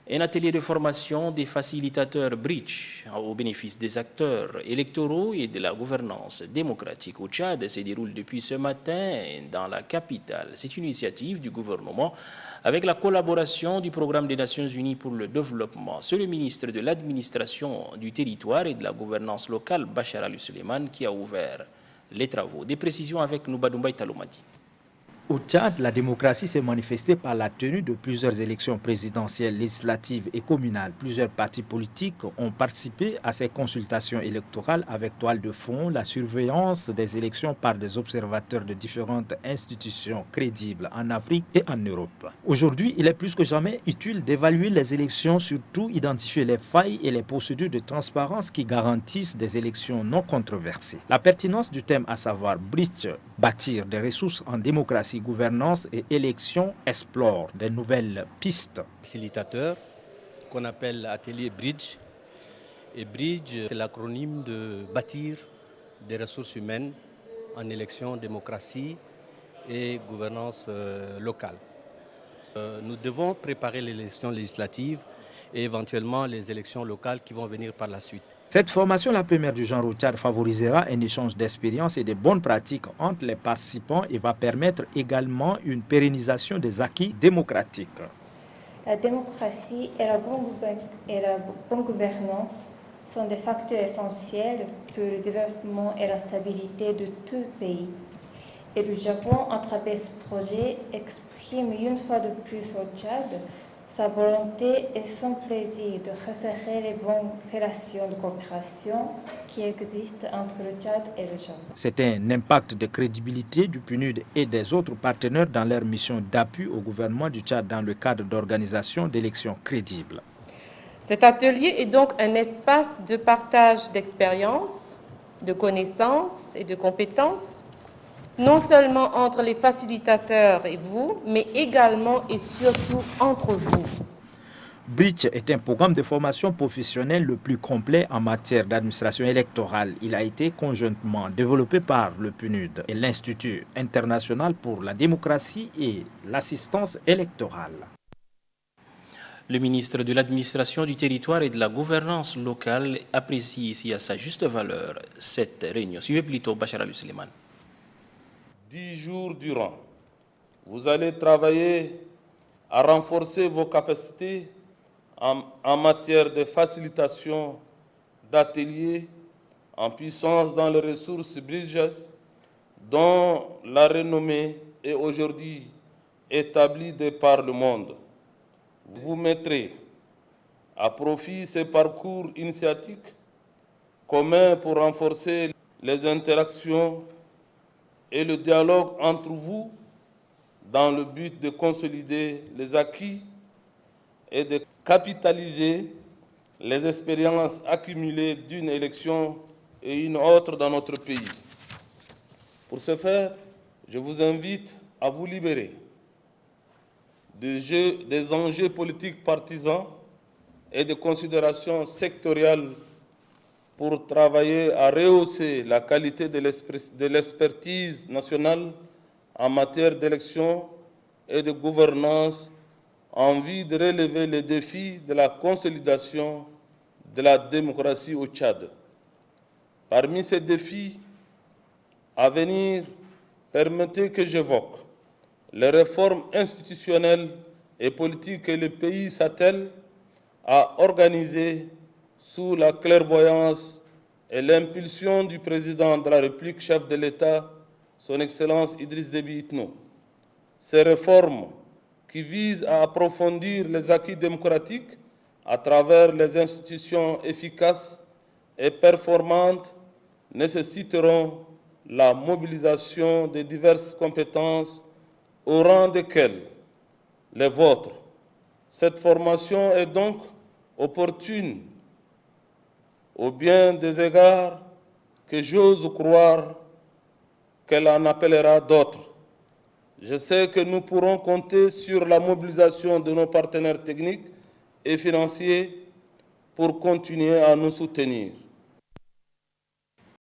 Un atelier de formation des facilitateurs Bridge au bénéfice des acteurs électoraux et de la gouvernance démocratique au Tchad se déroule depuis ce matin dans la capitale. C'est une initiative du gouvernement avec la collaboration du Programme des Nations Unies pour le développement. C'est le ministre de l'administration du territoire et de la gouvernance locale, Bachar al-Suleiman, qui a ouvert les travaux. Des précisions avec Noubadoumbaï Talomadi. Au Tchad, la démocratie s'est manifestée par la tenue de plusieurs élections présidentielles, législatives et communales. Plusieurs partis politiques ont participé à ces consultations électorales avec toile de fond la surveillance des élections par des observateurs de différentes institutions crédibles en Afrique et en Europe. Aujourd'hui, il est plus que jamais utile d'évaluer les élections, surtout identifier les failles et les procédures de transparence qui garantissent des élections non controversées. La pertinence du thème, à savoir Bridge, bâtir des ressources en démocratie, gouvernance et élection, explore des nouvelles pistes. Facilitateur qu'on appelle atelier Bridge. Et Bridge, c'est l'acronyme de bâtir des ressources humaines en élection, démocratie et gouvernance locale. Nous devons préparer les élections législatives et éventuellement les élections locales qui vont venir par la suite. Cette formation, la première du genre au Tchad, favorisera un échange d'expériences et de bonnes pratiques entre les participants et va permettre également une pérennisation des acquis démocratiques. La démocratie et la bonne gouvernance sont des facteurs essentiels pour le développement et la stabilité de tout pays. Et le Japon, à travers ce projet, exprime une fois de plus au Tchad sa volonté et son plaisir de resserrer les bonnes relations de coopération qui existent entre le Tchad et le Japon. C'est un impact de crédibilité du PNUD et des autres partenaires dans leur mission d'appui au gouvernement du Tchad dans le cadre d'organisation d'élections crédibles. Cet atelier est donc un espace de partage d'expériences, de connaissances et de compétences, non seulement entre les facilitateurs et vous, mais également et surtout entre vous. Bridge est un programme de formation professionnelle le plus complet en matière d'administration électorale. Il a été conjointement développé par le PNUD et l'Institut international pour la démocratie et l'assistance électorale. Le ministre de l'Administration du territoire et de la gouvernance locale apprécie ici à sa juste valeur cette réunion. Suivez plutôt Bachar al-Suleiman. 10 jours durant, vous allez travailler à renforcer vos capacités en matière de facilitation d'ateliers en puissance dans les ressources Bridges, dont la renommée est aujourd'hui établie de par le monde. Vous mettrez à profit ces parcours initiatiques communs pour renforcer les interactions et le dialogue entre vous dans le but de consolider les acquis et de capitaliser les expériences accumulées d'une élection et une autre dans notre pays. Pour ce faire, je vous invite à vous libérer des enjeux politiques partisans et de considérations sectorielles pour travailler à rehausser la qualité de l'expertise nationale en matière d'élection et de gouvernance en vue de relever les défis de la consolidation de la démocratie au Tchad. Parmi ces défis à venir, permettez que j'évoque les réformes institutionnelles et politiques que le pays s'attelle à organiser sous la clairvoyance et l'impulsion du président de la République, chef de l'État, son Excellence Idriss Déby Itno. Ces réformes qui visent à approfondir les acquis démocratiques à travers les institutions efficaces et performantes nécessiteront la mobilisation de diverses compétences au rang desquelles les vôtres. Cette formation est donc opportune au bien des égards que j'ose croire qu'elle en appellera d'autres. Je sais que nous pourrons compter sur la mobilisation de nos partenaires techniques et financiers pour continuer à nous soutenir.